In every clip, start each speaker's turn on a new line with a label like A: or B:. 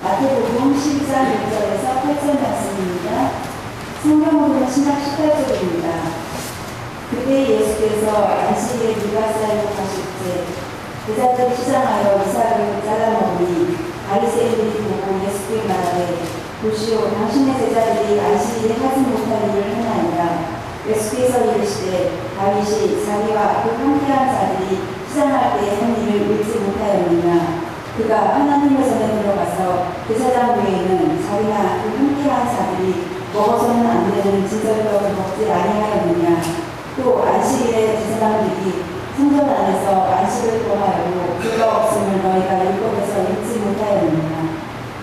A: 마태복음 14장 6절에서 8절 말씀입니다. 성경으로는 신약 18절입니다. 그때 예수께서 안식일에 유다사로 가실 때 제자들이 시장하여 이삭을 잘라먹으니 바리새인들이 보고 예수께 말하되 보시오 당신의 제자들이 안식일에 하지 못할 일을 하나이다. 예수께서 이르시되 다윗이 자기와 그 함께한 자들이 시장할 때 한 일을 읽지 못하였느냐. 그가 하나님의 전에 들어가서 제사장 외에는 자기나 그 함께한 자들이 먹어서는 안 되는 진설떡을 먹지 아니하였느냐. 또 안식일에 제사장들이 성전 안에서 안식을 통하여도 그가 없음을 너희가 율법에서 읽지 못하였느냐.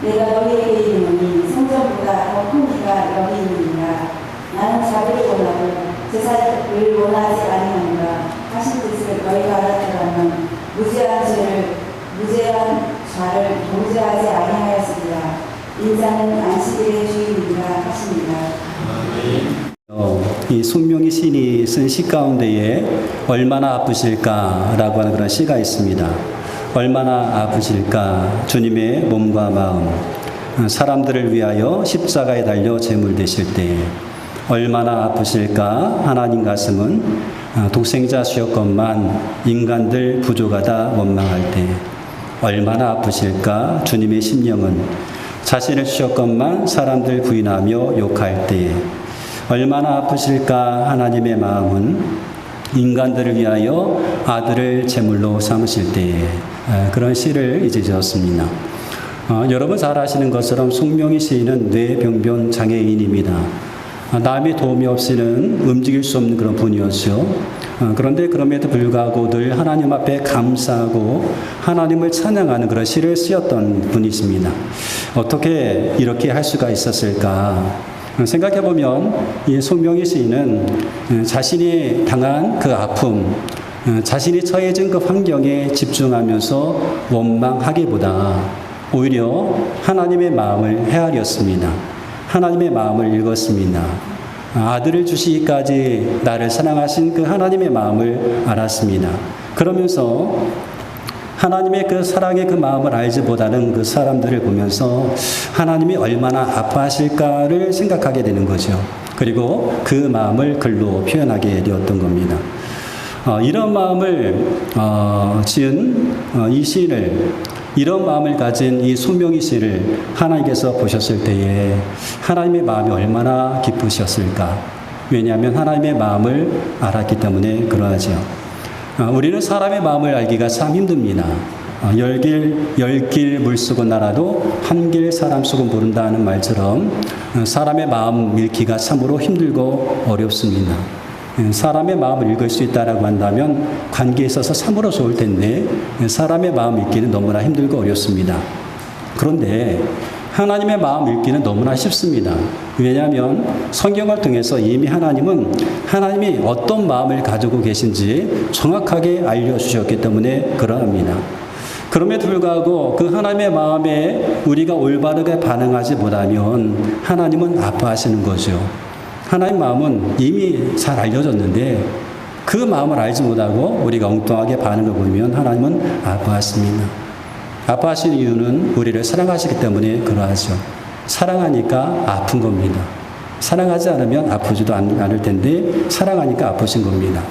A: 내가 너희에게 이르노니 성전보다 더 큰 이가 여기 있느니라. 나는 자비를 원하고 제사를 원하지 아니하노라 하신 뜻을 너희가 알았더라면 무죄한 자를 정죄하지 아니하였으리라. 인자는 안식일의 주인이라 하시니라.
B: 이 손명희 시인이 쓴 시 가운데에 얼마나 아프실까라고 하는 그런 시가 있습니다. 얼마나 아프실까 주님의 몸과 마음, 사람들을 위하여 십자가에 달려 제물되실 때 얼마나 아프실까. 하나님 가슴은 독생자시였건만 인간들 부족하다 원망할 때 얼마나 아프실까. 주님의 심령은 자신을 주셨건만 사람들 부인하며 욕할 때 얼마나 아프실까. 하나님의 마음은 인간들을 위하여 아들을 제물로 삼으실 때 그런 시를 이제 지었습니다. 여러분 잘 아시는 것처럼 송명희 시인은 뇌병변 장애인입니다. 남의 도움이 없이는 움직일 수 없는 그런 분이었죠. 그런데 그럼에도 불구하고 늘 하나님 앞에 감사하고 하나님을 찬양하는 그런 시를 쓰였던 분이십니다. 어떻게 이렇게 할 수가 있었을까 생각해보면 이 송명희 시인은 자신이 당한 그 아픔, 자신이 처해진 그 환경에 집중하면서 원망하기보다 오히려 하나님의 마음을 헤아렸습니다. 하나님의 마음을 읽었습니다. 아들을 주시기까지 나를 사랑하신 그 하나님의 마음을 알았습니다. 그러면서 하나님의 그 사랑의 그 마음을 알지보다는 그 사람들을 보면서 하나님이 얼마나 아파하실까를 생각하게 되는 거죠. 그리고 그 마음을 글로 표현하게 되었던 겁니다. 이런 마음을 지은 이 시인을, 이런 마음을 가진 이 손명희 씨를 하나님께서 보셨을 때에 하나님의 마음이 얼마나 기쁘셨을까. 왜냐하면 하나님의 마음을 알았기 때문에 그러하죠. 우리는 사람의 마음을 알기가 참 힘듭니다. 열 길 물속은 알아도 한 길 사람 속은 모른다는 말처럼 사람의 마음 읽기가 참으로 힘들고 어렵습니다. 사람의 마음을 읽을 수 있다라고 한다면 관계에 있어서 참으로 좋을 텐데 사람의 마음 읽기는 너무나 힘들고 어렵습니다. 그런데 하나님의 마음 읽기는 너무나 쉽습니다. 왜냐하면 성경을 통해서 이미 하나님은 하나님이 어떤 마음을 가지고 계신지 정확하게 알려주셨기 때문에 그러합니다. 그럼에도 불구하고 그 하나님의 마음에 우리가 올바르게 반응하지 못하면 하나님은 아파하시는 거죠. 하나님 마음은 이미 잘 알려졌는데 그 마음을 알지 못하고 우리가 엉뚱하게 반응을 보이면 하나님은 아파하십니다. 아파하시는 이유는 우리를 사랑하시기 때문에 그러하죠. 사랑하니까 아픈 겁니다. 사랑하지 않으면 아프지도 않을 텐데 사랑하니까 아프신 겁니다.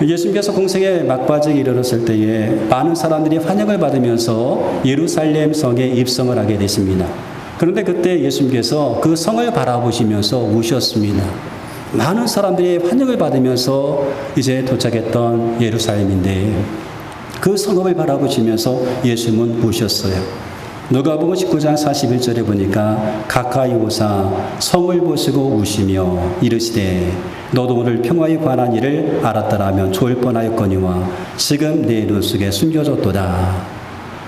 B: 예수님께서 공생의 막바지에 이르렀을 때에 많은 사람들이 환영을 받으면서 예루살렘 성에 입성을 하게 되십니다. 그런데 그때 예수님께서 그 성을 바라보시면서 우셨습니다. 많은 사람들이 환영을 받으면서 이제 도착했던 예루살렘인데 그 성읍을 바라보시면서 예수님은 우셨어요. 누가복음 19장 41절에 보니까 가까이 오사 성을 보시고 우시며 이르시되 너도 오늘 평화에 관한 일을 알았더라면 좋을 뻔하였거니와 지금 내 눈 속에 숨겨졌도다.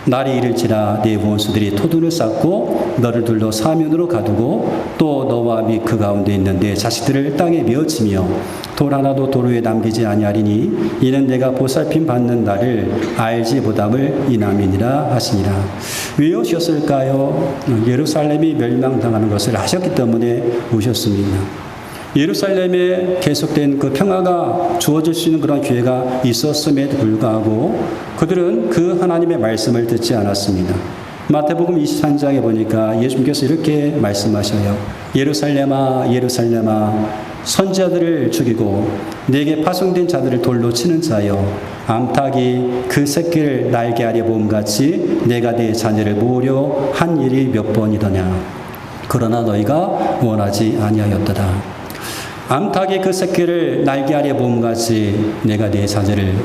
B: 날이 이를지라 네 원수들이 토둔을 쌓고 너를 둘러 사면으로 가두고 또 너와 및 그 가운데 있는 내 자식들을 땅에 메어치며 돌 하나도 도로 위에 남기지 아니하리니 이는 내가 보살핌 받는 날을 알지 못함을 이남이니라 하시니라. 왜 오셨을까요? 예루살렘이 멸망당하는 것을 아셨기 때문에 오셨습니다. 예루살렘에 계속된 그 평화가 주어질 수 있는 그런 기회가 있었음에도 불구하고 그들은 그 하나님의 말씀을 듣지 않았습니다. 마태복음 23장에 보니까 예수님께서 이렇게 말씀하셔요. 예루살렘아 예루살렘아 선지자들을 죽이고 내게 파송된 자들을 돌로 치는 자여, 암탉이 그 새끼를 날개 아래 모음같이 내가 내 자녀를 모으려 한 일이 몇 번이더냐. 그러나 너희가 원하지 아니하였도다. 암탉이 그 새끼를 날개 아래 모음같이 내가 내 자녀를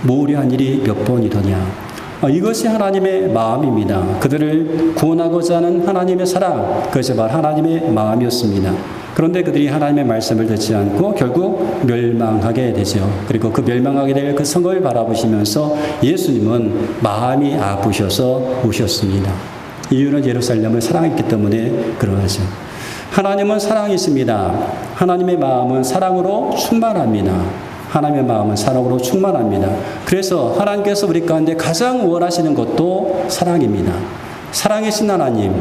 B: 모으려 한 일이 몇 번이더냐. 이것이 하나님의 마음입니다. 그들을 구원하고자 하는 하나님의 사랑, 그것이 바로 하나님의 마음이었습니다. 그런데 그들이 하나님의 말씀을 듣지 않고 결국 멸망하게 되죠. 그리고 그 멸망하게 될 그 성을 바라보시면서 예수님은 마음이 아프셔서 오셨습니다. 이유는 예루살렘을 사랑했기 때문에 그러하죠. 하나님은 사랑이십니다. 하나님의 마음은 사랑으로 충만합니다. 하나님의 마음은 사랑으로 충만합니다. 그래서 하나님께서 우리 가운데 가장 원하시는 것도 사랑입니다. 사랑이신 하나님,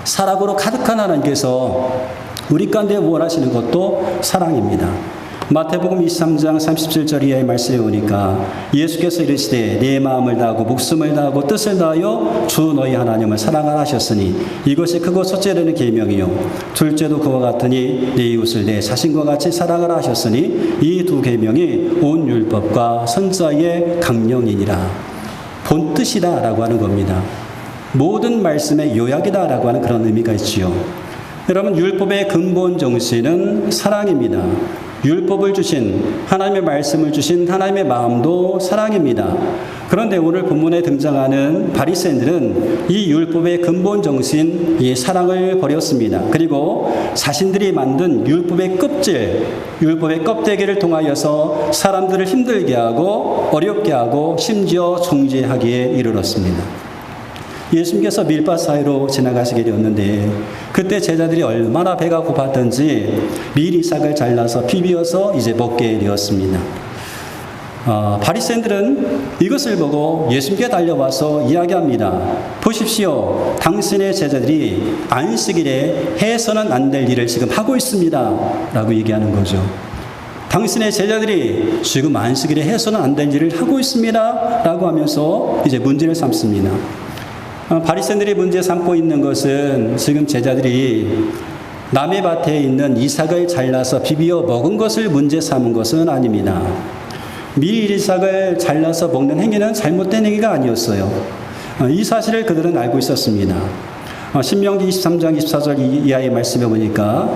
B: 사랑으로 가득한 하나님께서 우리 가운데 원하시는 것도 사랑입니다. 마태복음 23장 37절 이하의 말씀에 보니까 예수께서 이르시되 내 마음을 다하고 목숨을 다하고 뜻을 다하여 주 너희 하나님을 사랑하라 하셨으니 이것이 크고 첫째 되는 계명이요 둘째도 그와 같으니 내 이웃을 내 자신과 같이 사랑하라 하셨으니 이 두 계명이 온 율법과 선지자의 강령이니라. 본뜻이다라고 하는 겁니다. 모든 말씀의 요약이다라고 하는 그런 의미가 있지요. 여러분, 율법의 근본 정신은 사랑입니다. 율법을 주신, 하나님의 말씀을 주신 하나님의 마음도 사랑입니다. 그런데 오늘 본문에 등장하는 바리새인들은 이 율법의 근본 정신, 이 사랑을 버렸습니다. 그리고 자신들이 만든 율법의 껍질, 율법의 껍데기를 통하여서 사람들을 힘들게 하고 어렵게 하고 심지어 정죄하기에 이르렀습니다. 예수님께서 밀밭 사이로 지나가시게 되었는데 그때 제자들이 얼마나 배가 고팠던지 밀이삭을 잘라서 비벼서 이제 먹게 되었습니다. 바리새인들은 이것을 보고 예수님께 달려와서 이야기합니다. 보십시오. 당신의 제자들이 안식일에 해서는 안 될 일을 지금 하고 있습니다. 라고 얘기하는 거죠. 당신의 제자들이 지금 안식일에 해서는 안 될 일을 하고 있습니다. 라고 하면서 이제 문제를 삼습니다. 바리새인들이 문제 삼고 있는 것은 지금 제자들이 남의 밭에 있는 이삭을 잘라서 비비어 먹은 것을 문제 삼은 것은 아닙니다. 밀이삭을 잘라서 먹는 행위는 잘못된 행위가 아니었어요. 이 사실을 그들은 알고 있었습니다. 신명기 23장 24절 이하의 말씀에 보니까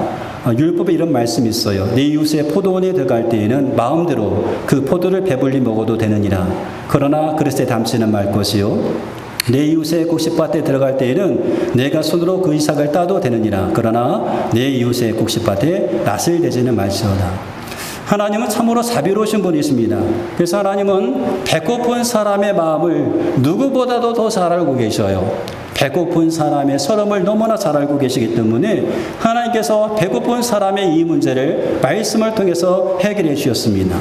B: 율법에 이런 말씀이 있어요. 내 이웃의 포도원에 들어갈 때에는 마음대로 그 포도를 배불리 먹어도 되느니라. 그러나 그릇에 담지는 말 것이요 내 이웃의 곡식밭에 들어갈 때에는 내가 손으로 그 이삭을 따도 되느니라. 그러나 내 이웃의 곡식밭에 낯을 대지는 말지어다. 하나님은 참으로 자비로우신 분이십니다. 그래서 하나님은 배고픈 사람의 마음을 누구보다도 더 잘 알고 계셔요. 배고픈 사람의 서름을 너무나 잘 알고 계시기 때문에 하나님께서 배고픈 사람의 이 문제를 말씀을 통해서 해결해 주셨습니다.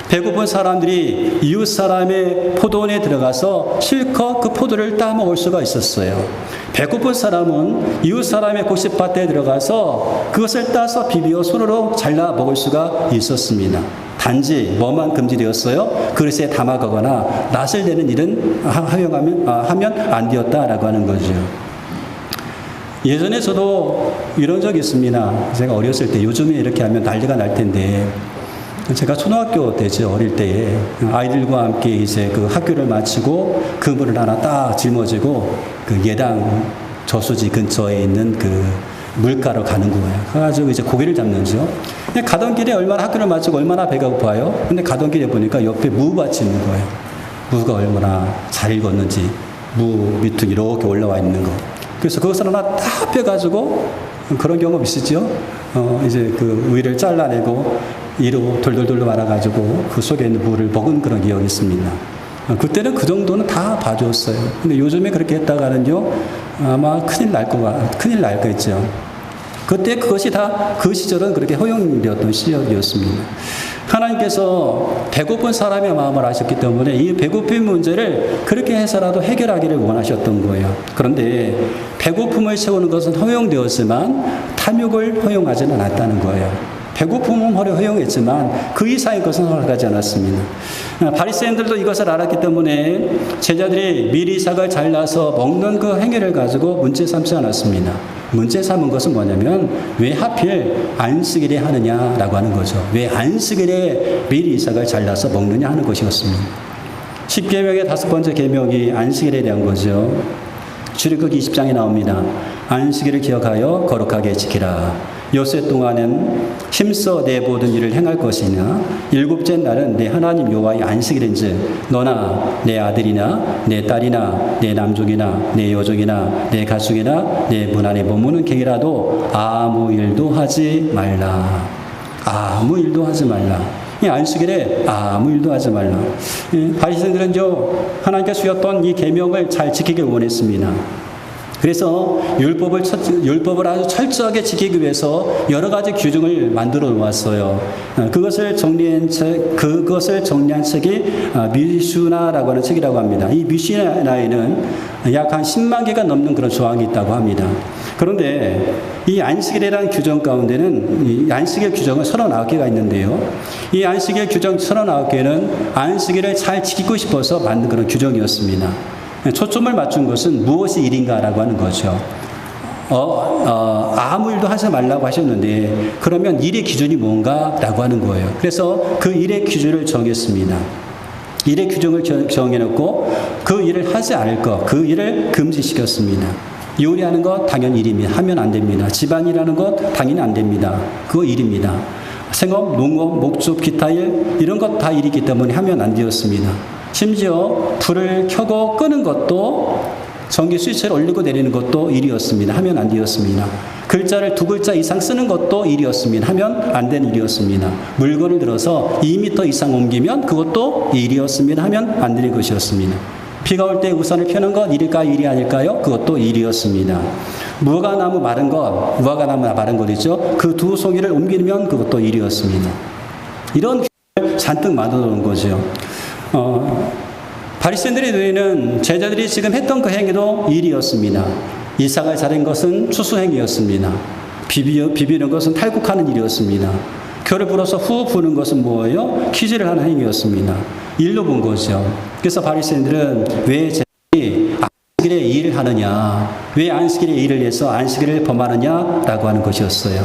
B: 배고픈 사람들이 이웃 사람의 포도원에 들어가서 실컷 그 포도를 따먹을 수가 있었어요. 배고픈 사람은 이웃 사람의 곡식밭에 들어가서 그것을 따서 비비어 손으로 잘라 먹을 수가 있었습니다. 단지 뭐만 금지되었어요? 그릇에 담아가거나 낯을 대는 일은 하면 안 되었다라고 하는 거죠. 예전에 저도 이런 적이 있습니다. 제가 어렸을 때 요즘에 이렇게 하면 난리가 날 텐데 제가 초등학교 때죠. 어릴 때에 아이들과 함께 이제 그 학교를 마치고 그물을 하나 딱 짊어지고 그 예당 저수지 근처에 있는 그 물가로 가는 거예요. 가가지고 이제 고기를 잡는죠. 근데 가던 길에 얼마나 학교를 마치고 얼마나 배가 고파요. 근데 가던 길에 보니까 옆에 무밭이 있는 거예요. 무가 얼마나 잘 익었는지 무 밑으로 이렇게 올라와 있는 거. 그래서 그것을 하나 딱 빼가지고 그런 경험 있으죠. 이제 그 위를 잘라내고 이로 돌돌돌 말아가지고 그 속에 있는 무를 먹은 그런 기억이 있습니다. 그때는 그 정도는 다 봐줬어요. 근데 요즘에 그렇게 했다가는요, 아마 큰일 날겠죠. 그때 그것이 다 그 시절은 그렇게 허용되었던 시절이었습니다. 하나님께서 배고픈 사람의 마음을 아셨기 때문에 이 배고픔 문제를 그렇게 해서라도 해결하기를 원하셨던 거예요. 그런데 배고픔을 채우는 것은 허용되었지만 탐욕을 허용하지는 않았다는 거예요. 배고픔은 허용했지만 그 이상의 것은 허락하지 않았습니다. 바리새인들도 이것을 알았기 때문에 제자들이 미리 싹을 잘라서 먹는 그 행위를 가지고 문제 삼지 않았습니다. 문제 삼은 것은 뭐냐면 왜 하필 안식일에 하느냐라고 하는 거죠. 왜 안식일에 미리 이삭을 잘라서 먹느냐 하는 것이었습니다. 10계명의 5번째 계명이 안식일에 대한 거죠. 출애굽기 20장에 나옵니다. 안식일을 기억하여 거룩하게 지키라. 엿새 동안은 힘써 내 모든 일을 행할 것이나 일곱째 날은 내 하나님 여호와의 안식일인즉 너나 내 아들이나 내 딸이나 내 남종이나 내 여종이나 내 가축이나 내 문 안에 머무는 갱이라도 아무 일도 하지 말라. 아무 일도 하지 말라. 이 안식일에 아무 일도 하지 말라. 바리새인들은 하나님께서 주셨던 이 계명을 잘 지키길 원했습니다. 그래서 율법을 아주 철저하게 지키기 위해서 여러 가지 규정을 만들어 놓았어요. 그것을 정리한 책이 미슈나라고 하는 책이라고 합니다. 이 미슈나에는 약 한 10만 개가 넘는 그런 조항이 있다고 합니다. 그런데 이 안식일이라는 규정 가운데는 이 안식일 규정은 39개가 있는데요. 이 안식일 규정 39개는 안식일을 잘 지키고 싶어서 만든 그런 규정이었습니다. 초점을 맞춘 것은 무엇이 일인가라고 하는 거죠. 아무 일도 하지 말라고 하셨는데 그러면 일의 기준이 뭔가라고 하는 거예요. 그래서 그 일의 기준을 정했습니다. 일의 규정을 정해놓고 그 일을 하지 않을 것, 그 일을 금지시켰습니다. 요리하는 것 당연히 일입니다. 하면 안 됩니다. 집안일하는 것 당연히 안 됩니다. 그거 일입니다. 생업, 농업, 목축, 기타 일 이런 것 다 일이기 때문에 하면 안 되었습니다. 심지어 불을 켜고 끄는 것도 전기 스위치를 올리고 내리는 것도 일이었습니다. 하면 안 되었습니다. 글자를 2글자 이상 쓰는 것도 일이었습니다. 하면 안 되는 일이었습니다. 물건을 들어서 2m 이상 옮기면 그것도 일이었습니다. 하면 안 되는 것이었습니다. 비가 올 때 우산을 펴는 것 일일까요? 일이 아닐까요? 그것도 일이었습니다. 무화과나무 마른 것이죠. 그 2 송이를 옮기면 그것도 일이었습니다. 이런 규정을 잔뜩 만들어 놓은 거죠. 바리새인들의 뇌에는 제자들이 지금 했던 그 행위도 일이었습니다. 이삭을 자른 것은 추수행위였습니다. 비비는 것은 탈국하는 일이었습니다. 벼를 불어서 후 부는 것은 뭐예요? 키질을 하는 행위였습니다. 일로 본 거죠. 그래서 바리새인들은 왜 제자들이 안식일에 일을 하느냐, 왜 안식일에 일을 해서 안식일을 범하느냐라고 하는 것이었어요.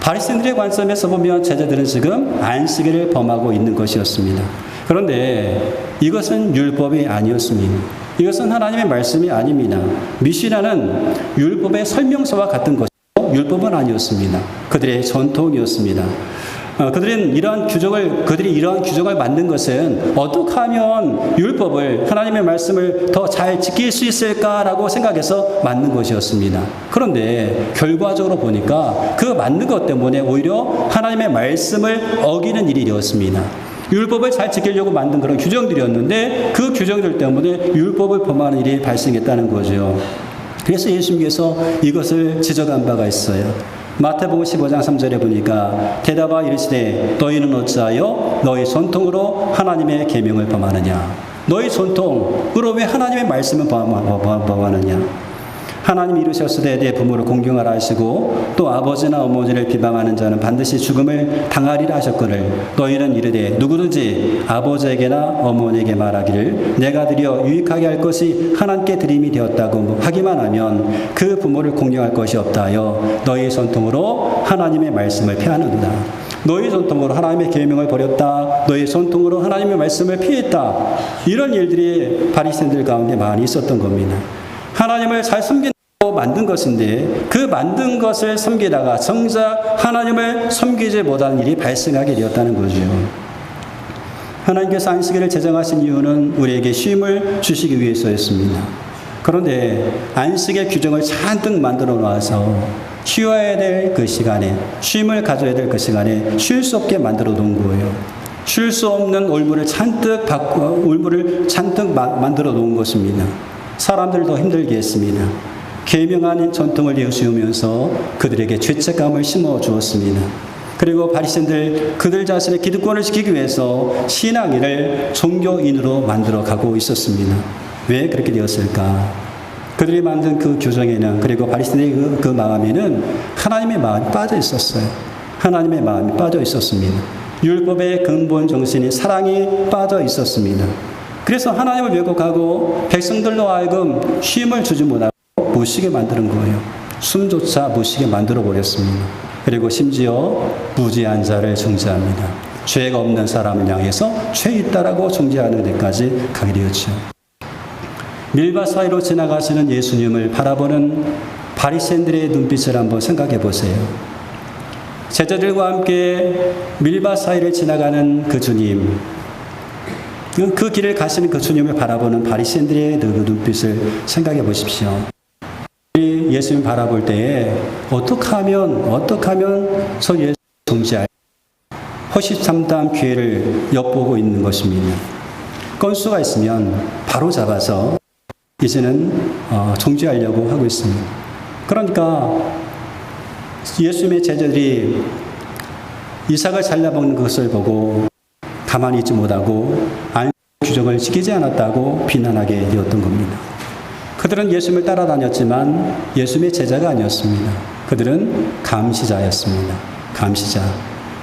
B: 바리새인들의 관점에서 보면 제자들은 지금 안식일을 범하고 있는 것이었습니다. 그런데 이것은 율법이 아니었습니다. 이것은 하나님의 말씀이 아닙니다. 미시나는 율법의 설명서와 같은 것이고 율법은 아니었습니다. 그들의 전통이었습니다. 그들이 이러한 규정을 만든 것은 어떻게 하면 율법을 하나님의 말씀을 더 잘 지킬 수 있을까라고 생각해서 만든 것이었습니다. 그런데 결과적으로 보니까 그 만든 것 때문에 오히려 하나님의 말씀을 어기는 일이 되었습니다. 율법을 잘 지키려고 만든 그런 규정들이었는데 그 규정들 때문에 율법을 범하는 일이 발생했다는 거죠. 그래서 예수님께서 이것을 지적한 바가 있어요. 마태복음 15장 3절에 보니까 대답하여 이르시되 너희는 어찌하여 너희 전통으로 하나님의 계명을 범하느냐. 너희 전통으로 왜 하나님의 말씀을 범하느냐. 하나님이 이루셨으되 내 부모를 공경하라 하시고 또 아버지나 어머니를 비방하는 자는 반드시 죽음을 당하리라 하셨거늘 너희는 이르되 누구든지 아버지에게나 어머니에게 말하기를 내가 드려 유익하게 할 것이 하나님께 드림이 되었다고 하기만 하면 그 부모를 공경할 것이 없다 하여 너희 전통으로 하나님의 말씀을 폐하는도다. 너희 전통으로 하나님의 계명을 버렸다. 너희 전통으로 하나님의 말씀을 피했다. 이런 일들이 바리새인들 가운데 많이 있었던 겁니다. 하나님을 잘 섬긴다고 만든 것인데 그 만든 것을 섬기다가 정작 하나님을 섬기지 못하는 일이 발생하게 되었다는 거죠. 하나님께서 안식일을 제정하신 이유는 우리에게 쉼을 주시기 위해서였습니다. 그런데 안식의 규정을 잔뜩 만들어 놓아서 쉬어야 될 그 시간에, 쉼을 가져야 될 그 시간에 쉴 수 없게 만들어 놓은 거예요. 쉴 수 없는 올무를 잔뜩 만들어 놓은 것입니다. 사람들도 힘들게 했습니다. 계명 아닌 전통을 내세우면서 그들에게 죄책감을 심어 주었습니다. 그리고 바리새인들 그들 자신의 기득권을 지키기 위해서 신앙인을 종교인으로 만들어 가고 있었습니다. 왜 그렇게 되었을까? 그들이 만든 그 규정에는 그리고 바리새인의 그 마음에는 하나님의 마음이 빠져 있었어요. 하나님의 마음이 빠져 있었습니다. 율법의 근본 정신이 사랑이 빠져 있었습니다. 그래서 하나님을 왜곡하고 백성들로 하여금 쉼을 주지 못하고 못 쉬게 만드는 거예요. 숨조차 못 쉬게 만들어 버렸습니다. 그리고 심지어 무죄한 자를 정죄합니다. 죄가 없는 사람을 향해서 죄 있다라고 정죄하는 데까지 가게 되었죠. 밀밭 사이로 지나가시는 예수님을 바라보는 바리새인들의 눈빛을 한번 생각해 보세요. 제자들과 함께 밀밭 사이를 지나가는 그 주님, 그 길을 가시는 그 주님을 바라보는 바리새인들의 그 눈빛을 생각해 보십시오. 예수님 바라볼 때에 어떻게 하면 저 예수 정죄할 허심탄회한 기회를 엿보고 있는 것입니다. 건수가 있으면 바로 잡아서 이제는 정죄하려고 하고 있습니다. 그러니까 예수님의 제자들이 이삭을 잘라먹는 것을 보고 가만히 있지 못하고 안식 규정을 지키지 않았다고 비난하게 되었던 겁니다. 그들은 예수님을 따라다녔지만 예수님의 제자가 아니었습니다. 그들은 감시자였습니다.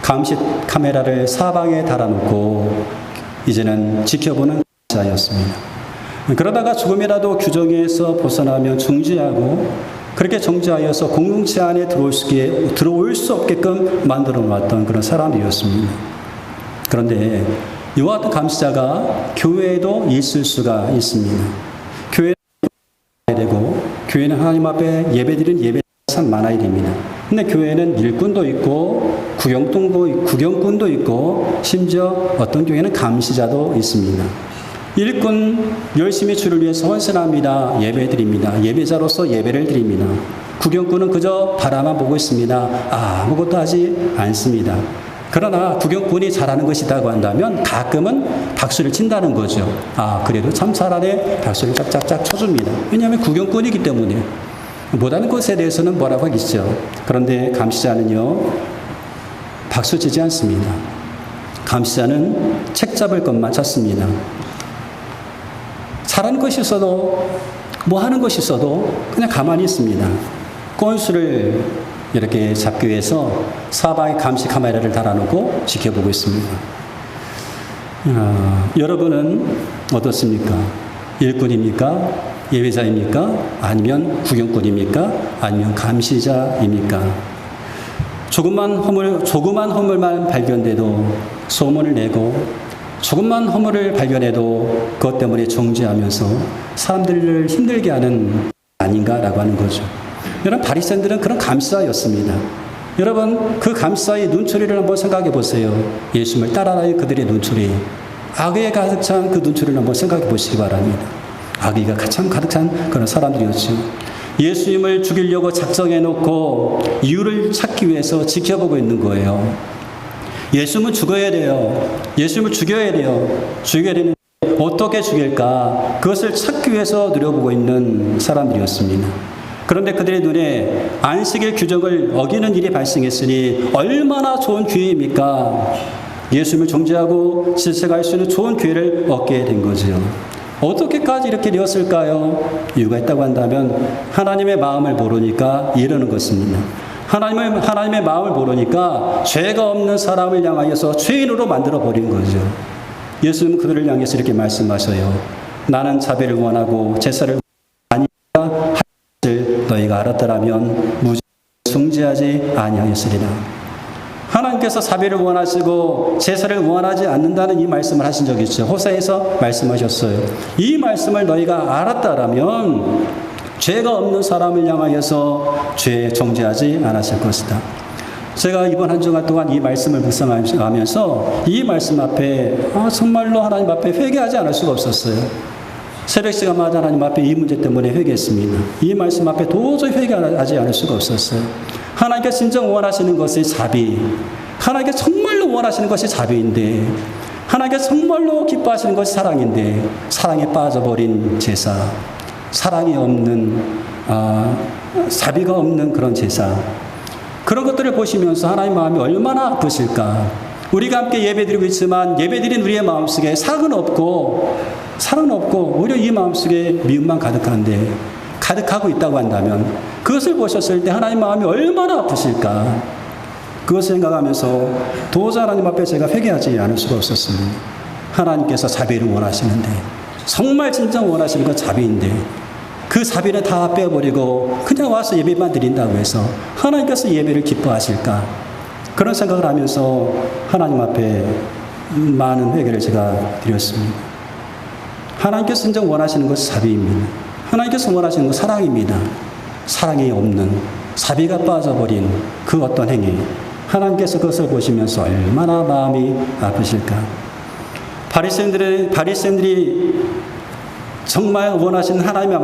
B: 감시 카메라를 사방에 달아놓고 이제는 지켜보는 감시자였습니다. 그러다가 조금이라도 규정에서 벗어나면 중지하고 그렇게 정지하여서 공동체 안에 들어올 수 없게끔 만들어 놨던 그런 사람이었습니다. 그런데 이와 같은 감시자가 교회에도 있을 수가 있습니다. 교회는 되고 교회는 하나님 앞에 예배드리는 예배가 참 많아야 됩니다. 근데 교회는 일꾼도 있고 구경꾼도 있고 심지어 어떤 교회는 감시자도 있습니다. 일꾼 열심히 주를 위해서 헌신합니다. 예배드립니다. 예배자로서 예배를 드립니다. 구경꾼은 그저 바라만 보고 있습니다. 아무것도 하지 않습니다. 그러나 구경꾼이 잘하는 것이라고 한다면 가끔은 박수를 친다는 거죠. 그래도 참 잘하네. 박수를 짝짝짝 쳐줍니다. 왜냐하면 구경꾼이기 때문에. 못하는 것에 대해서는 뭐라고 하겠죠. 그런데 감시자는요, 박수 치지 않습니다. 감시자는 책 잡을 것만 찾습니다. 잘하는 것이 있어도 뭐 하는 것이 있어도 그냥 가만히 있습니다. 건수를 이렇게 잡기 위해서 사방에 감시 카메라를 달아놓고 지켜보고 있습니다. 여러분은 어떻습니까? 일꾼입니까? 예배자입니까? 아니면 구경꾼입니까? 아니면 감시자입니까? 조그만 허물만 발견돼도 소문을 내고 조금만 허물을 발견해도 그것 때문에 정죄하면서 사람들을 힘들게 하는 아닌가라고 하는 거죠. 여러분, 바리새인들은 그런 감시자였습니다. 여러분, 그 감시자의 눈초리를 한번 생각해 보세요. 예수님을 따라다니는 그들의 눈초리, 악의에 가득 찬 그 눈초리를 한번 생각해 보시기 바랍니다. 악의가 참 가득 찬 그런 사람들이었죠. 예수님을 죽이려고 작정해 놓고 이유를 찾기 위해서 지켜보고 있는 거예요. 예수님은 죽어야 돼요. 예수님을 죽여야 돼요. 죽여야 되는데 어떻게 죽일까? 그것을 찾기 위해서 노려보고 있는 사람들이었습니다. 그런데 그들의 눈에 안식일 규정을 어기는 일이 발생했으니 얼마나 좋은 기회입니까? 예수님을 정죄하고 질책할 수 있는 좋은 기회를 얻게 된 거죠. 어떻게까지 이렇게 되었을까요? 이유가 있다고 한다면 하나님의 마음을 모르니까 이러는 것입니다. 하나님의 마음을 모르니까 죄가 없는 사람을 향하여서 죄인으로 만들어 버린 거죠. 예수님은 그들을 향해서 이렇게 말씀하셔요. 나는 자비를 원하고 제사를 아니라 할 것을 너희가 알았더라면 무죄 중지하지 아니하였으리라. 하나님께서 자비를 원하시고 제사를 원하지 않는다는 이 말씀을 하신 적이 있죠. 호세아에서 말씀하셨어요. 이 말씀을 너희가 알았다라면 죄가 없는 사람을 향하여서 죄 정죄하지 않았을 것이다. 제가 이번 한 주간 동안 이 말씀을 묵상하면서 이 말씀 앞에 정말로 하나님 앞에 회개하지 않을 수가 없었어요. 새벽 시간마다 하나님 앞에 이 문제 때문에 회개했습니다. 이 말씀 앞에 도저히 회개하지 않을 수가 없었어요. 하나님께서 진정 원하시는 것이 자비, 하나님께서 정말로 원하시는 것이 자비인데, 하나님께서 정말로 기뻐하시는 것이 사랑인데 사랑에 빠져버린 제사, 사랑이 없는 자비가 없는 그런 제사, 그런 것들을 보시면서 하나님 마음이 얼마나 아프실까. 우리가 함께 예배드리고 있지만 예배드린 우리의 마음속에 사랑은 없고 오히려 이 마음속에 미움만 가득하고 있다고 한다면 그것을 보셨을 때 하나님 마음이 얼마나 아프실까. 그것을 생각하면서 도저히 하나님 앞에 제가 회개하지 않을 수가 없었습니다. 하나님께서 자비를 원하시는데, 정말 진정 원하시는 건 자비인데, 그 자비를 다 빼버리고 그냥 와서 예배만 드린다고 해서 하나님께서 예배를 기뻐하실까? 그런 생각을 하면서 하나님 앞에 많은 회개를 제가 드렸습니다. 하나님께서 진정 원하시는 것은 자비입니다. 하나님께서 원하시는 것은 사랑입니다. 사랑이 없는, 자비가 빠져버린 그 어떤 행위, 하나님께서 그것을 보시면서 얼마나 마음이 아프실까? 바리새인들이 정말 원하시는 하나님의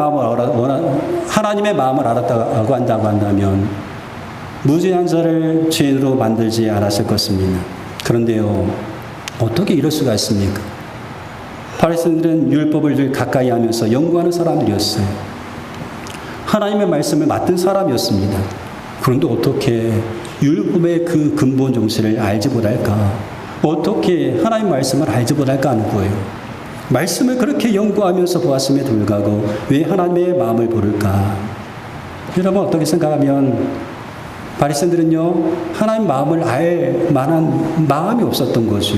B: 마음을 알았다고 한다면 무죄한 자를 죄인으로 만들지 않았을 것입니다. 그런데요, 어떻게 이럴 수가 있습니까? 바리새인들은 율법을 가까이 하면서 연구하는 사람들이었어요. 하나님의 말씀을 맡은 사람이었습니다. 그런데 어떻게 율법의 그 근본 정신을 알지 못할까? 어떻게 하나님 말씀을 알지 못할까 하는 거예요. 말씀을 그렇게 연구하면서 보았음에도 불구하고 왜 하나님의 마음을 모를까? 여러분 어떻게 생각하면 바리새인들은요, 하나님 마음을 알 만한 마음이 없었던 거죠.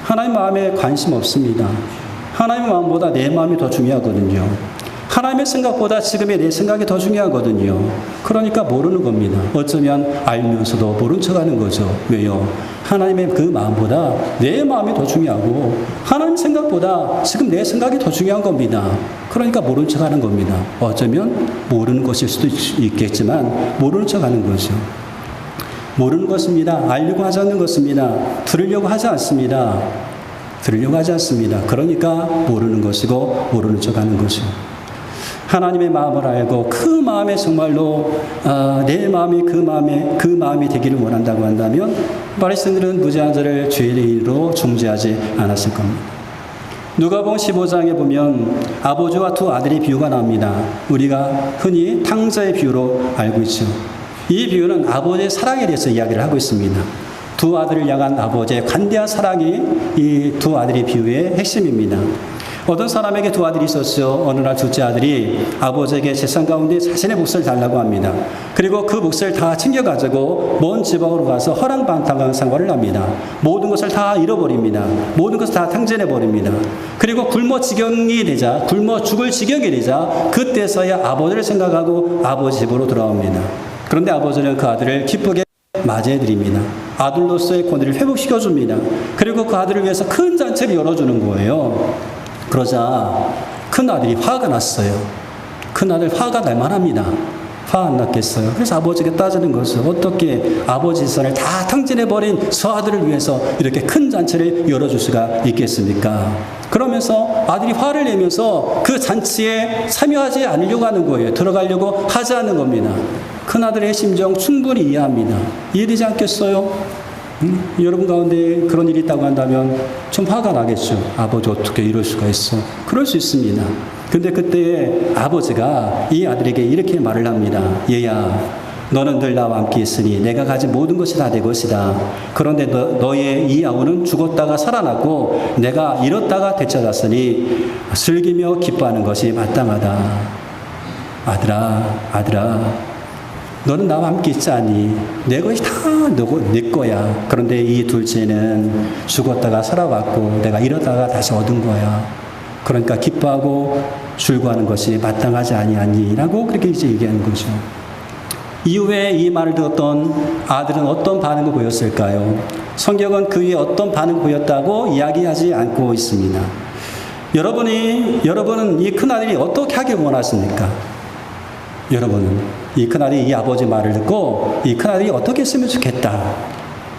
B: 하나님 마음에 관심 없습니다. 하나님 마음보다 내 마음이 더 중요하거든요. 하나님의 생각보다 지금의 내 생각이 더 중요하거든요. 그러니까 모르는 겁니다. 어쩌면 알면서도 모른 척하는 거죠. 왜요? 하나님의 그 마음보다 내 마음이 더 중요하고 하나님 생각보다 지금 내 생각이 더 중요한 겁니다. 그러니까 모른 척하는 겁니다. 어쩌면 모르는 것일 수도 있겠지만 모르는 척하는 거죠. 모르는 것입니다. 알려고 하지 않는 것입니다. 들으려고 하지 않습니다. 들으려고 하지 않습니다. 그러니까 모르는 것이고 모르는 척하는 거죠. 하나님의 마음을 알고 그 마음에 정말로 내 마음이 그 마음이 되기를 원한다고 한다면 바리새인들은 무죄한 자를 죄인으로 정죄하지 않았을 겁니다. 누가복음 15장에 보면 아버지와 두 아들의 비유가 나옵니다. 우리가 흔히 탕자의 비유로 알고 있죠. 이 비유는 아버지의 사랑에 대해서 이야기를 하고 있습니다. 두 아들을 향한 아버지의 관대한 사랑이 이 두 아들의 비유의 핵심입니다. 어떤 사람에게 두 아들이 있었죠. 어느 날 둘째 아들이 아버지에게 재산 가운데 자신의 몫을 달라고 합니다. 그리고 그 몫을 다 챙겨가지고 먼 지방으로 가서 허랑방탕한 생활을 합니다. 모든 것을 다 잃어버립니다. 모든 것을 다 탕진해버립니다. 그리고 굶어 죽을 지경이 되자 그때서야 아버지를 생각하고 아버지 집으로 돌아옵니다. 그런데 아버지는 그 아들을 기쁘게 맞이해드립니다. 아들로서의 권위를 회복시켜줍니다. 그리고 그 아들을 위해서 큰 잔치를 열어주는 거예요. 그러자 큰 아들이 화가 났어요. 큰 아들 화가 날 만합니다. 화 안 났겠어요? 그래서 아버지에게 따지는 거죠. 어떻게 아버지 재산을 다 탕진해버린 저 아들을 위해서 이렇게 큰 잔치를 열어줄 수가 있겠습니까? 그러면서 아들이 화를 내면서 그 잔치에 참여하지 않으려고 하는 거예요. 들어가려고 하지 않는 겁니다. 큰 아들의 심정 충분히 이해합니다. 이해되지 않겠어요? 여러분 가운데 그런 일이 있다고 한다면 좀 화가 나겠죠. 아버지 어떻게 이럴 수가 있어? 그럴 수 있습니다. 근데 그때 아버지가 이 아들에게 이렇게 말을 합니다. 얘야, 너는 늘 나와 함께 있으니 내가 가진 모든 것이 다 내 것이다. 그런데 너의 이 아우는 죽었다가 살아났고 내가 잃었다가 되찾았으니 즐기며 기뻐하는 것이 마땅하다. 아들아, 너는 나와 함께 있지 않니? 내 것이 다 내 거야. 그런데 이 둘째는 죽었다가 살아왔고 내가 잃었다가 다시 얻은 거야. 그러니까 기뻐하고 즐거워하는 것이 마땅하지 아니하니? 라고 그렇게 이제 얘기하는 거죠. 이후에 이 말을 들었던 아들은 어떤 반응을 보였을까요? 성경은 그 위에 어떤 반응을 보였다고 이야기하지 않고 있습니다. 여러분은 이 큰아들이 어떻게 하길 원하십니까? 여러분은 이 큰아들이 이 아버지 말을 듣고 이 큰아들이 어떻게 했으면 좋겠다,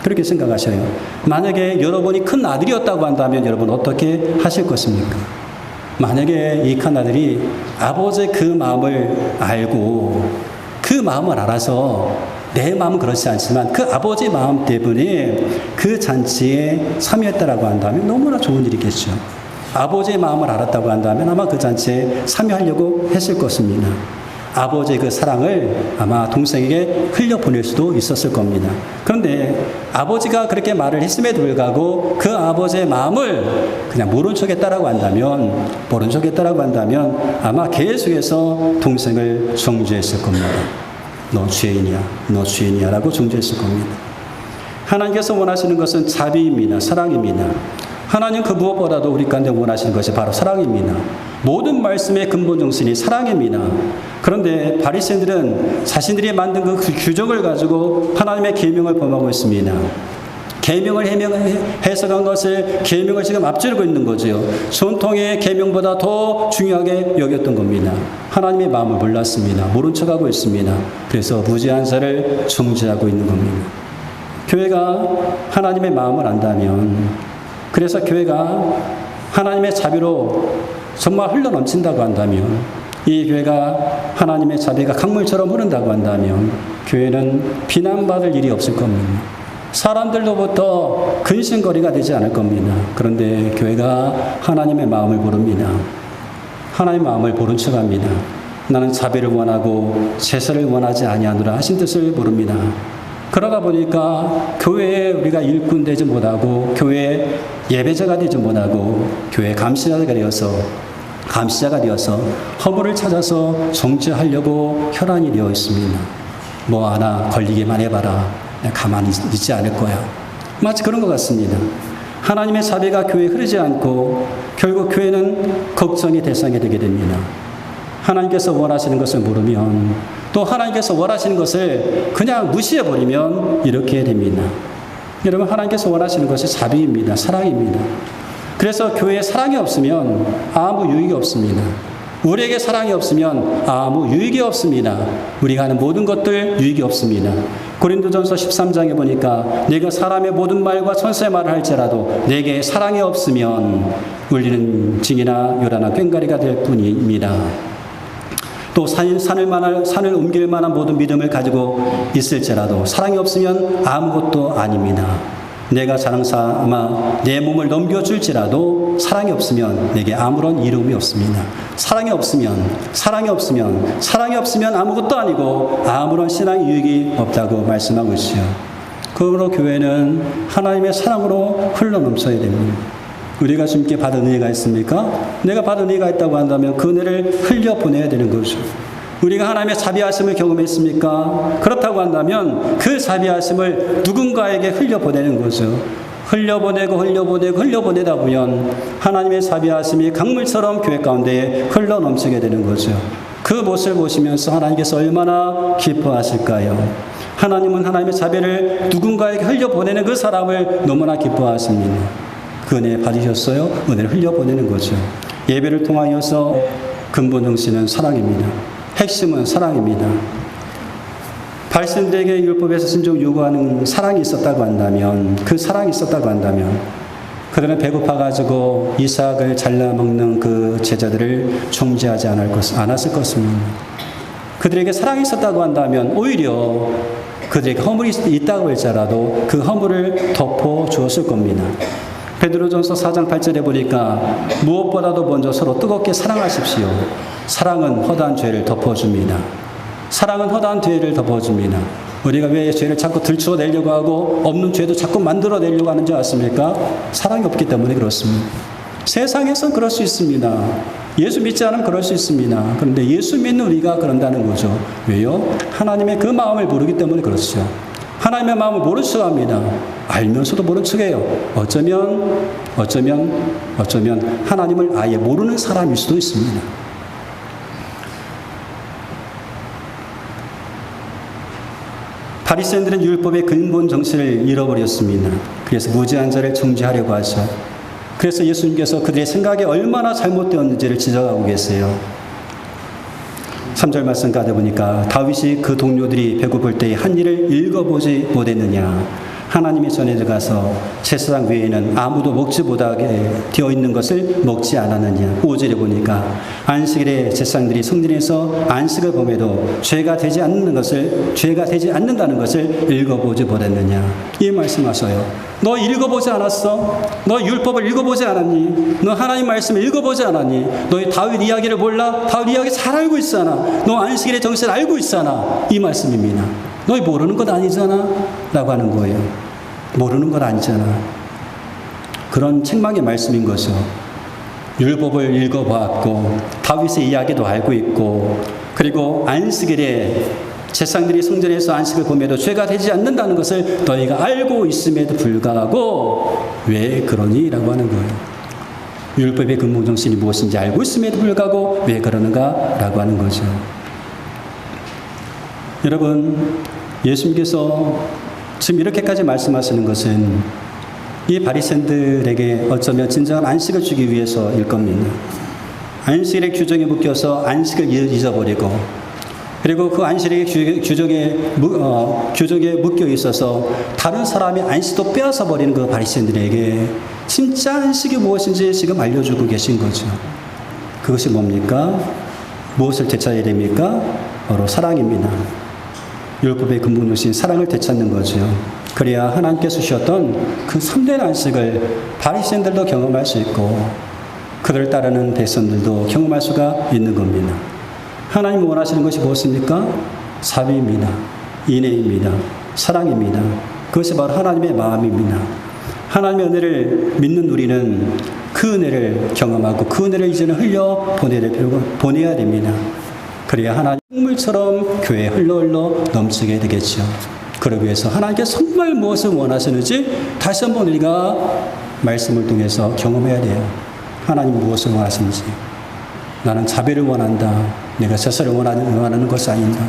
B: 그렇게 생각하셔요. 만약에 여러분이 큰아들이었다고 한다면 여러분 어떻게 하실 것입니까? 만약에 이 큰아들이 아버지의 그 마음을 알고 그 마음을 알아서 내 마음은 그렇지 않지만 그 아버지의 마음 때문에 그 잔치에 참여했다라고 한다면 너무나 좋은 일이겠죠. 아버지의 마음을 알았다고 한다면 아마 그 잔치에 참여하려고 했을 것입니다. 아버지의 그 사랑을 아마 동생에게 흘려보낼 수도 있었을 겁니다. 그런데 아버지가 그렇게 말을 했음에도 불구하고 그 아버지의 마음을 그냥 모른 척 했다라고 한다면 아마 계속해서 동생을 정죄했을 겁니다. 너 죄인이야 라고 정죄했을 겁니다. 하나님께서 원하시는 것은 자비입니다. 사랑입니다. 하나님 그 무엇보다도 우리 가운데 원하시는 것이 바로 사랑입니다. 모든 말씀의 근본 정신이 사랑입니다. 그런데 바리새인들은 자신들이 만든 그 규정을 가지고 하나님의 계명을 범하고 있습니다. 계명을 해석한 것을 계명을 지금 앞지르고 있는 거죠. 전통의 계명보다 더 중요하게 여겼던 겁니다. 하나님의 마음을 몰랐습니다. 모른 척하고 있습니다. 그래서 무지한 자를 정죄하고 있는 겁니다. 교회가 하나님의 마음을 안다면, 그래서 교회가 하나님의 자비로 정말 흘러넘친다고 한다면, 이 교회가 하나님의 자비가 강물처럼 흐른다고 한다면 교회는 비난받을 일이 없을 겁니다. 사람들로부터 근심거리가 되지 않을 겁니다. 그런데 교회가 하나님의 마음을 모릅니다. 하나님의 마음을 모른 척합니다. 나는 자비를 원하고 제사를 원하지 아니하노라 하신 뜻을 모릅니다. 그러다 보니까 교회에 우리가 일꾼 되지 못하고 교회 예배자가 되지 못하고 교회 감시자가 되어서 허물을 찾아서 정죄하려고 혈안이 되어 있습니다. 뭐 하나 걸리기만 해봐라. 내가 가만히 있지 않을 거야. 마치 그런 것 같습니다. 하나님의 자비가 교회에 흐르지 않고 결국 교회는 걱정의 대상이 되게 됩니다. 하나님께서 원하시는 것을 모르면, 또 하나님께서 원하시는 것을 그냥 무시해버리면 이렇게 됩니다. 여러분, 하나님께서 원하시는 것이 자비입니다. 사랑입니다. 그래서 교회에 사랑이 없으면 아무 유익이 없습니다. 우리에게 사랑이 없으면 아무 유익이 없습니다. 우리가 하는 모든 것들 유익이 없습니다. 고린도전서 13장에 보니까 내가 사람의 모든 말과 천사의 말을 할지라도 내게 사랑이 없으면 울리는 징이나 요란한 꽹과리가 될 뿐입니다. 또 산을 옮길 만한 모든 믿음을 가지고 있을지라도 사랑이 없으면 아무것도 아닙니다. 내가 자랑삼아 내 몸을 넘겨줄지라도 사랑이 없으면 내게 아무런 이름이 없습니다. 사랑이 없으면 아무것도 아니고 아무런 신앙 유익이 없다고 말씀하고 있어요. 그러므로 교회는 하나님의 사랑으로 흘러넘쳐야 됩니다. 우리가 주님께 받은 은혜가 있습니까? 내가 받은 은혜가 있다고 한다면 그 은혜를 흘려보내야 되는 거죠. 우리가 하나님의 자비하심을 경험했습니까? 그렇다고 한다면 그 자비하심을 누군가에게 흘려보내는 거죠. 흘려보내다 보면 하나님의 자비하심이 강물처럼 교회 가운데 흘러넘치게 되는 거죠. 그 모습을 보시면서 하나님께서 얼마나 기뻐하실까요? 하나님은 하나님의 자비를 누군가에게 흘려보내는 그 사람을 너무나 기뻐하십니다. 그 은혜 받으셨어요? 은혜를 흘려보내는 거죠. 예배를 통하여서 근본 정신은 사랑입니다. 핵심은 사랑입니다. 바리새인들에게 율법에서 순종 요구하는 사랑이 있었다고 한다면, 그들은 배고파가지고 이삭을 잘라먹는 그 제자들을 정죄하지 않았을 것입니다. 그들에게 사랑이 있었다고 한다면 오히려 그들에게 허물이 있다고 할지라도 그 허물을 덮어주었을 겁니다. 베드로전서 4장 8절에 보니까 무엇보다도 먼저 서로 뜨겁게 사랑하십시오. 사랑은 허다한 죄를 덮어줍니다. 우리가 왜 죄를 자꾸 들추어내려고 하고 없는 죄도 자꾸 만들어내려고 하는 줄 아십니까? 사랑이 없기 때문에 그렇습니다. 세상에선 그럴 수 있습니다. 예수 믿지 않으면 그럴 수 있습니다. 그런데 예수 믿는 우리가 그런다는 거죠. 왜요? 하나님의 그 마음을 모르기 때문에 그렇죠. 하나님의 마음을 모른 척합니다. 알면서도 모른 척해요. 어쩌면 하나님을 아예 모르는 사람일 수도 있습니다. 바리새인들은 율법의 근본 정신을 잃어버렸습니다. 그래서 무지한 자를 정죄하려고 하죠. 그래서 예수님께서 그들의 생각이 얼마나 잘못되었는지를 지적하고 계세요. 3절 말씀 가다 보니까 다윗이 그 동료들이 배고플 때에 한 일을 읽어보지 못했느냐. 하나님의 전에 들어가서 제사장 외에는 아무도 먹지 못하게 되어 있는 것을 먹지 않았느냐. 5절에 보니까 안식일에 제사장들이 성전에서 안식을 범해도 죄가 되지 않는다는 것을 읽어보지 못했느냐. 이 말씀하셔요. 너 읽어보지 않았어? 너 율법을 읽어보지 않았니? 너 하나님 말씀을 읽어보지 않았니? 너희 다윗 이야기를 몰라? 다윗 이야기 잘 알고 있잖아. 너 안식일의 정신을 알고 있잖아. 이 말씀입니다. 너희 모르는 것 아니잖아? 라고 하는 거예요. 모르는 것 아니잖아. 그런 책망의 말씀인 거죠. 율법을 읽어보았고 다윗의 이야기도 알고 있고, 그리고 안식일에 제사장들이 성전에서 안식을 보며도 죄가 되지 않는다는 것을 너희가 알고 있음에도 불구하고 왜 그러니? 라고 하는 거예요. 율법의 근본 정신이 무엇인지 알고 있음에도 불구하고 왜 그러는가? 라고 하는 거죠. 여러분, 예수님께서 지금 이렇게까지 말씀하시는 것은 이 바리새인들에게 어쩌면 진정한 안식을 주기 위해서일 겁니다. 안식일의 규정에 묶여서 안식을 잊어버리고, 그리고 그 안식일의 규정에 묶여 있어서 다른 사람의 안식도 빼앗아 버리는 그 바리새인들에게 진짜 안식이 무엇인지 지금 알려주고 계신 거죠. 그것이 뭡니까? 무엇을 되찾아야 됩니까? 바로 사랑입니다. 율법의 근본 중심 사랑을 되찾는 거죠. 그래야 하나님께서 주셨던 그 참된 안식을 바리새인들도 경험할 수 있고 그들을 따르는 백성들도 경험할 수가 있는 겁니다. 하나님이 원하시는 것이 무엇입니까? 자비입니다. 인애입니다. 사랑입니다. 그것이 바로 하나님의 마음입니다. 하나님의 은혜를 믿는 우리는 그 은혜를 경험하고 그 은혜를 이제는 흘려 보내야 됩니다. 그래야 하나님 물처럼 교회에 흘러 넘치게 되겠죠. 그러기 위해서 하나님께서 정말 무엇을 원하시는지 다시 한번 우리가 말씀을 통해서 경험해야 돼요. 하나님 무엇을 원하시는지. 나는 자비를 원한다. 내가 제사를 원하는 것이 아닌가.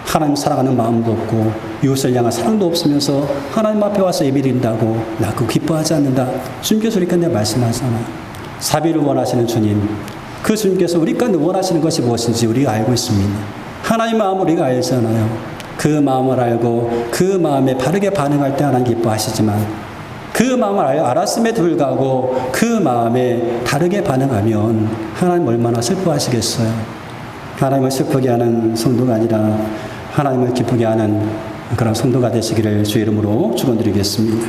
B: 하나님 사랑하는 마음도 없고 이웃을 향한 사랑도 없으면서 하나님 앞에 와서 예배드린다고 나 그거 기뻐하지 않는다. 주님께서 우리 가운데 말씀하잖아요. 자비를 원하시는 주님, 그 주님께서 우리 가운데 원하시는 것이 무엇인지 우리가 알고 있습니다. 하나님 마음을 우리가 알잖아요. 그 마음을 알고 그 마음에 바르게 반응할 때 하나님 기뻐하시지만 그 마음을 알았음에도 불구하고 그 마음에 다르게 반응하면 하나님 얼마나 슬퍼하시겠어요. 하나님을 슬프게 하는 성도가 아니라 하나님을 기쁘게 하는 그런 성도가 되시기를 주의 이름으로 축원드리겠습니다.